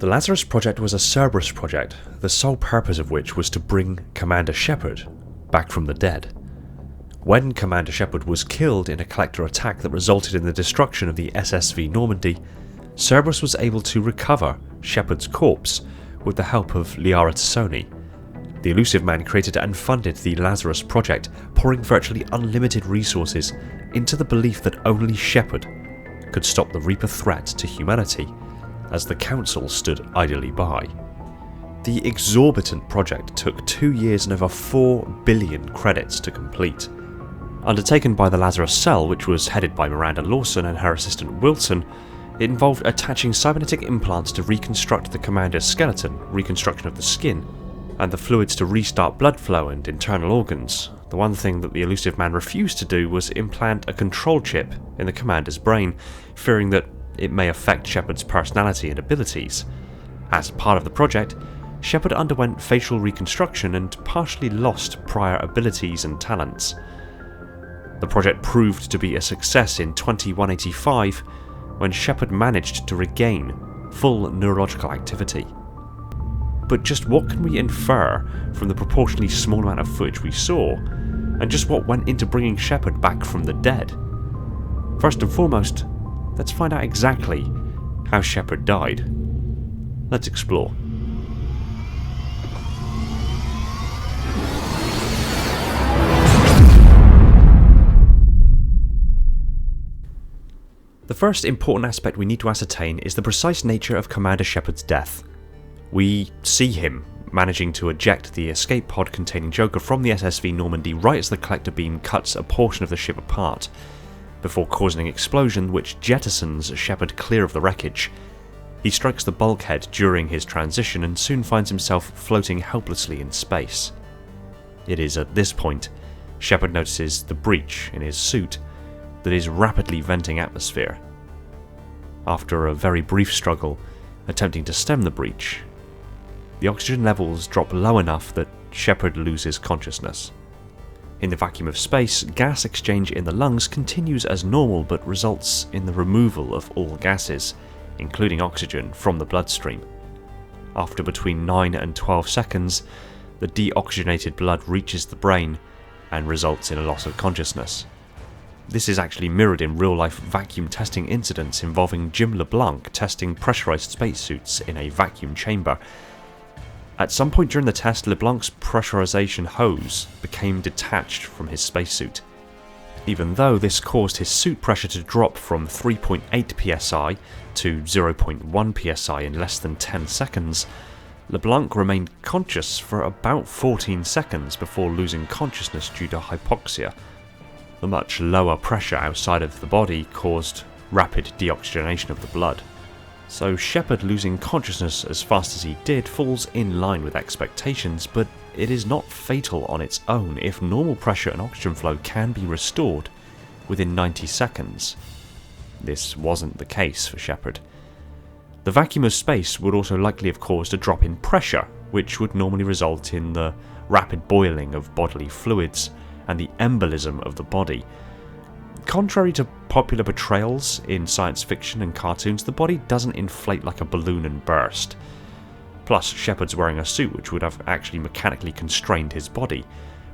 The Lazarus project was a Cerberus project, the sole purpose of which was to bring Commander Shepard back from the dead. When Commander Shepard was killed in a collector attack that resulted in the destruction of the SSV Normandy, Cerberus was able to recover Shepard's corpse with the help of Liara Tassoni. The Elusive Man created and funded the Lazarus project, pouring virtually unlimited resources into the belief that only Shepard could stop the Reaper threat to humanity, as the Council stood idly by. The exorbitant project took 2 years and over 4 billion credits to complete. Undertaken by the Lazarus Cell, which was headed by Miranda Lawson and her assistant Wilson, it involved attaching cybernetic implants to reconstruct the commander's skeleton, reconstruction of the skin, and the fluids to restart blood flow and internal organs. The one thing that the Elusive Man refused to do was implant a control chip in the commander's brain, fearing that it may affect Shepard's personality and abilities. As part of the project, Shepard underwent facial reconstruction and partially lost prior abilities and talents. The project proved to be a success in 2185 when Shepard managed to regain full neurological activity. But just what can we infer from the proportionally small amount of footage we saw, and just what went into bringing Shepard back from the dead? First and foremost, let's find out exactly how Shepard died. Let's explore. The first important aspect we need to ascertain is the precise nature of Commander Shepard's death. We see him managing to eject the escape pod containing Joker from the SSV Normandy right as the collector beam cuts a portion of the ship apart, before causing an explosion which jettisons Shepard clear of the wreckage. He strikes the bulkhead during his transition and soon finds himself floating helplessly in space. It is at this point Shepard notices the breach in his suit that is rapidly venting atmosphere. After a very brief struggle attempting to stem the breach, the oxygen levels drop low enough that Shepard loses consciousness. In the vacuum of space, gas exchange in the lungs continues as normal but results in the removal of all gases, including oxygen, from the bloodstream. After between 9 and 12 seconds, the deoxygenated blood reaches the brain and results in a loss of consciousness. This is actually mirrored in real-life vacuum testing incidents involving Jim LeBlanc testing pressurized spacesuits in a vacuum chamber. At some point during the test, LeBlanc's pressurization hose became detached from his spacesuit. Even though this caused his suit pressure to drop from 3.8 psi to 0.1 psi in less than 10 seconds, LeBlanc remained conscious for about 14 seconds before losing consciousness due to hypoxia. The much lower pressure outside of the body caused rapid deoxygenation of the blood. So Shepard losing consciousness as fast as he did falls in line with expectations, but it is not fatal on its own if normal pressure and oxygen flow can be restored within 90 seconds. This wasn't the case for Shepard. The vacuum of space would also likely have caused a drop in pressure, which would normally result in the rapid boiling of bodily fluids and the embolism of the body. Contrary to popular portrayals in science fiction and cartoons, the body doesn't inflate like a balloon and burst. Plus, Shepard's wearing a suit which would have actually mechanically constrained his body.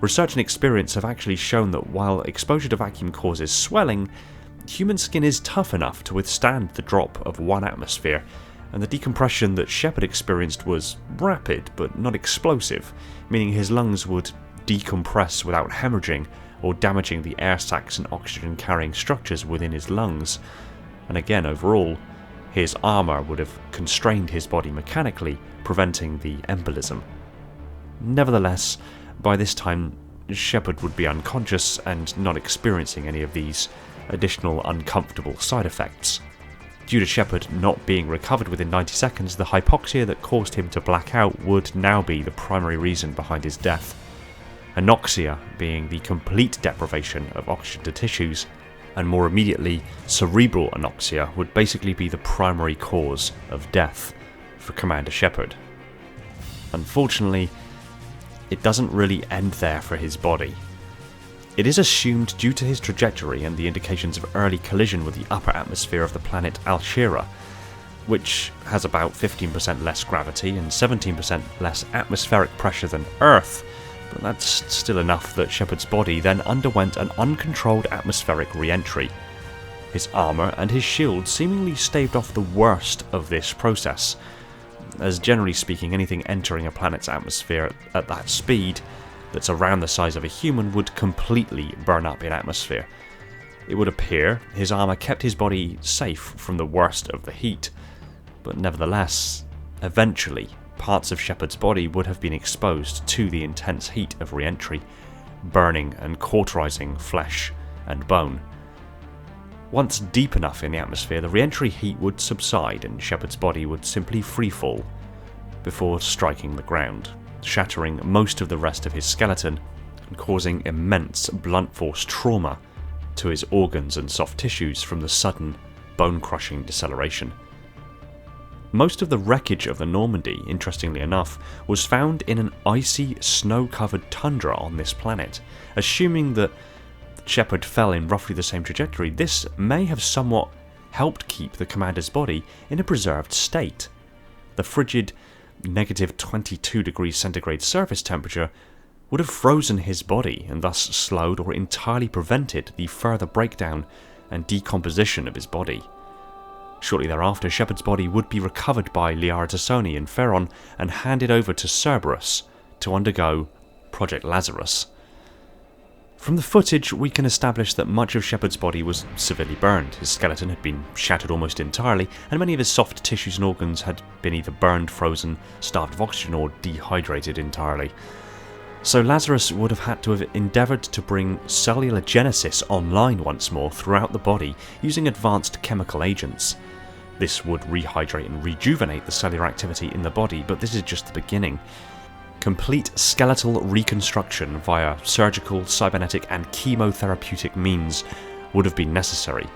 Research and experience have actually shown that while exposure to vacuum causes swelling, human skin is tough enough to withstand the drop of 1 atmosphere, and the decompression that Shepard experienced was rapid but not explosive, meaning his lungs would decompress without hemorrhaging or damaging the air sacs and oxygen carrying structures within his lungs. And again, overall, his armour would have constrained his body mechanically, preventing the embolism. Nevertheless, by this time, Shepard would be unconscious and not experiencing any of these additional uncomfortable side effects. Due to Shepard not being recovered within 90 seconds, the hypoxia that caused him to black out would now be the primary reason behind his death. Anoxia being the complete deprivation of oxygen to tissues, and more immediately, cerebral anoxia would basically be the primary cause of death for Commander Shepard. Unfortunately, it doesn't really end there for his body. It is assumed, due to his trajectory and the indications of early collision with the upper atmosphere of the planet Alshira, which has about 15% less gravity and 17% less atmospheric pressure than Earth, but that's still enough that Shepard's body then underwent an uncontrolled atmospheric re-entry. His armour and his shield seemingly staved off the worst of this process, as generally speaking anything entering a planet's atmosphere at that speed that's around the size of a human would completely burn up in atmosphere. It would appear his armour kept his body safe from the worst of the heat, but nevertheless, eventually, parts of Shepard's body would have been exposed to the intense heat of re-entry, burning and cauterizing flesh and bone. Once deep enough in the atmosphere, the re-entry heat would subside and Shepard's body would simply freefall before striking the ground, shattering most of the rest of his skeleton and causing immense blunt force trauma to his organs and soft tissues from the sudden, bone-crushing deceleration. Most of the wreckage of the Normandy, interestingly enough, was found in an icy, snow-covered tundra on this planet. Assuming that Shepard fell in roughly the same trajectory, this may have somewhat helped keep the commander's body in a preserved state. The frigid negative 22 degrees centigrade surface temperature would have frozen his body and thus slowed or entirely prevented the further breakdown and decomposition of his body. Shortly thereafter, Shepard's body would be recovered by Liara Tassoni and Ferron and handed over to Cerberus to undergo Project Lazarus. From the footage, we can establish that much of Shepard's body was severely burned. His skeleton had been shattered almost entirely, and many of his soft tissues and organs had been either burned, frozen, starved of oxygen, or dehydrated entirely. So Lazarus would have had to have endeavoured to bring cellular genesis online once more throughout the body using advanced chemical agents. This would rehydrate and rejuvenate the cellular activity in the body, but this is just the beginning. Complete skeletal reconstruction via surgical, cybernetic and chemotherapeutic means would have been necessary,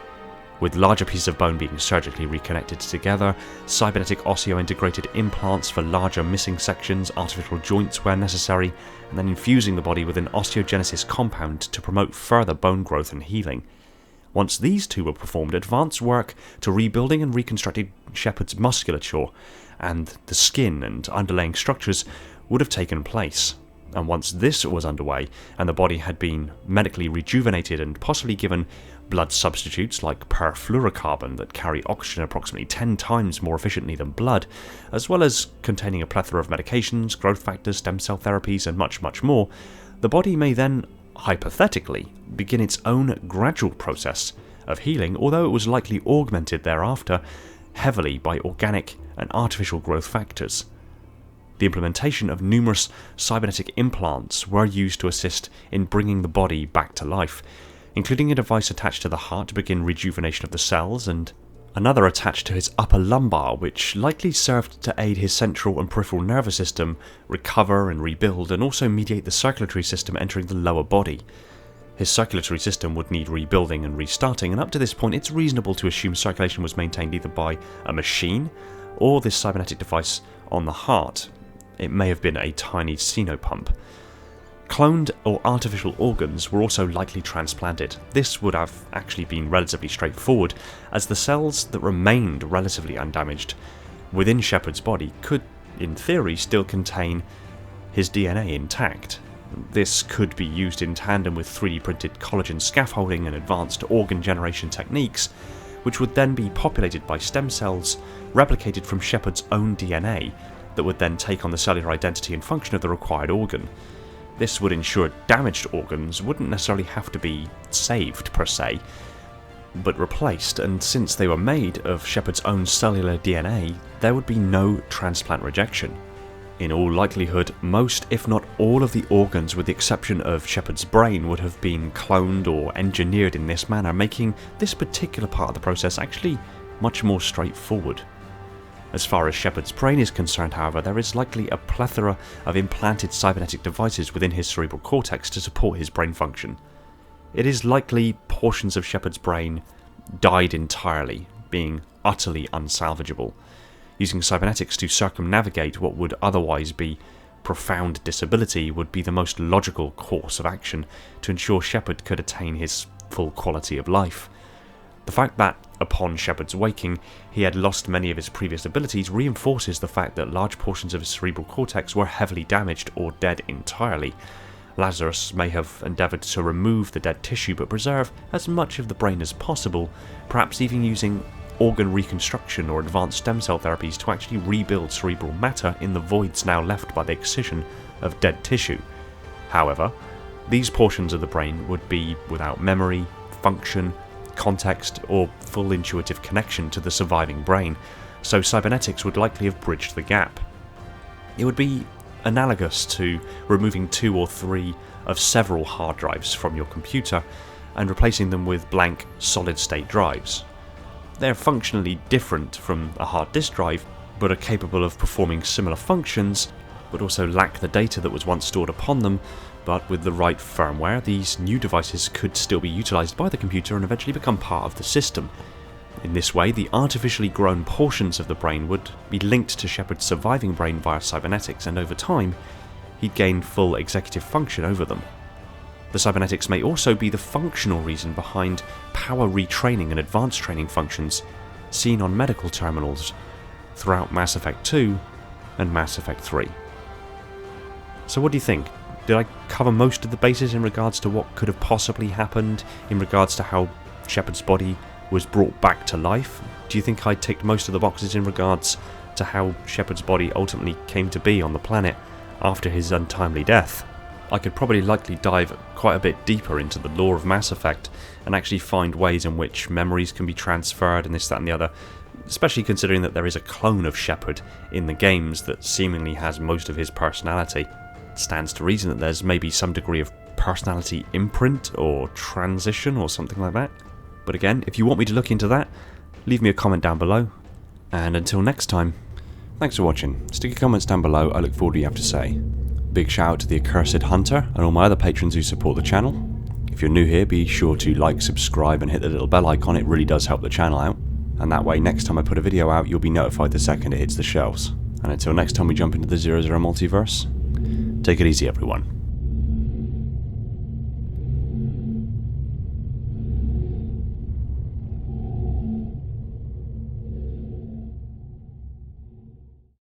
with larger pieces of bone being surgically reconnected together, cybernetic osseointegrated implants for larger missing sections, artificial joints where necessary, and then infusing the body with an osteogenesis compound to promote further bone growth and healing. Once these two were performed, advanced work to rebuilding and reconstructing Shepard's musculature and the skin and underlying structures would have taken place. And once this was underway, and the body had been medically rejuvenated and possibly given blood substitutes like perfluorocarbon that carry oxygen approximately 10 times more efficiently than blood, as well as containing a plethora of medications, growth factors, stem cell therapies, and much, much more, the body may then, hypothetically, begin its own gradual process of healing, although it was likely augmented thereafter heavily by organic and artificial growth factors. The implementation of numerous cybernetic implants were used to assist in bringing the body back to life, including a device attached to the heart to begin rejuvenation of the cells, and another attached to his upper lumbar, which likely served to aid his central and peripheral nervous system recover and rebuild, and also mediate the circulatory system entering the lower body. His circulatory system would need rebuilding and restarting, and up to this point it's reasonable to assume circulation was maintained either by a machine or this cybernetic device on the heart. It may have been a tiny xenopump. Cloned or artificial organs were also likely transplanted. This would have actually been relatively straightforward, as the cells that remained relatively undamaged within Shepard's body could, in theory, still contain his DNA intact. This could be used in tandem with 3D printed collagen scaffolding and advanced organ generation techniques, which would then be populated by stem cells replicated from Shepard's own DNA that would then take on the cellular identity and function of the required organ. This would ensure damaged organs wouldn't necessarily have to be saved per se, but replaced, and since they were made of Shepard's own cellular DNA, there would be no transplant rejection. In all likelihood, most, if not all, of the organs, with the exception of Shepard's brain, would have been cloned or engineered in this manner, making this particular part of the process actually much more straightforward. As far as Shepard's brain is concerned, however, there is likely a plethora of implanted cybernetic devices within his cerebral cortex to support his brain function. It is likely portions of Shepard's brain died entirely, being utterly unsalvageable. Using cybernetics to circumnavigate what would otherwise be profound disability would be the most logical course of action to ensure Shepard could attain his full quality of life. The fact that upon Shepard's waking, he had lost many of his previous abilities reinforces the fact that large portions of his cerebral cortex were heavily damaged or dead entirely. Lazarus may have endeavoured to remove the dead tissue but preserve as much of the brain as possible, perhaps even using organ reconstruction or advanced stem cell therapies to actually rebuild cerebral matter in the voids now left by the excision of dead tissue. However, these portions of the brain would be without memory, function, context, or full intuitive connection to the surviving brain, so cybernetics would likely have bridged the gap. It would be analogous to removing 2 or 3 of several hard drives from your computer and replacing them with blank, solid-state drives. They're functionally different from a hard disk drive, but are capable of performing similar functions, but also lack the data that was once stored upon them. But with the right firmware, these new devices could still be utilised by the computer and eventually become part of the system. In this way, the artificially grown portions of the brain would be linked to Shepard's surviving brain via cybernetics, and over time, he'd gain full executive function over them. The cybernetics may also be the functional reason behind power retraining and advanced training functions seen on medical terminals throughout Mass Effect 2 and Mass Effect 3. So what do you think? Did I cover most of the bases in regards to what could have possibly happened in regards to how Shepard's body was brought back to life? Do you think I ticked most of the boxes in regards to how Shepard's body ultimately came to be on the planet after his untimely death? I could probably likely dive quite a bit deeper into the lore of Mass Effect and actually find ways in which memories can be transferred and this, that and the other, especially considering that there is a clone of Shepard in the games that seemingly has most of his personality. It stands to reason that there's maybe some degree of personality imprint or transition or something like that. But again, if you want me to look into that, leave me a comment down below. And until next time, thanks for watching. Stick your comments down below, I look forward to what you have to say. Big shout out to the Accursed Hunter and all my other patrons who support the channel. If you're new here, be sure to like, subscribe and hit the little bell icon, it really does help the channel out. And that way, next time I put a video out, you'll be notified the second it hits the shelves. And until next time we jump into the 00 multiverse, take it easy everyone.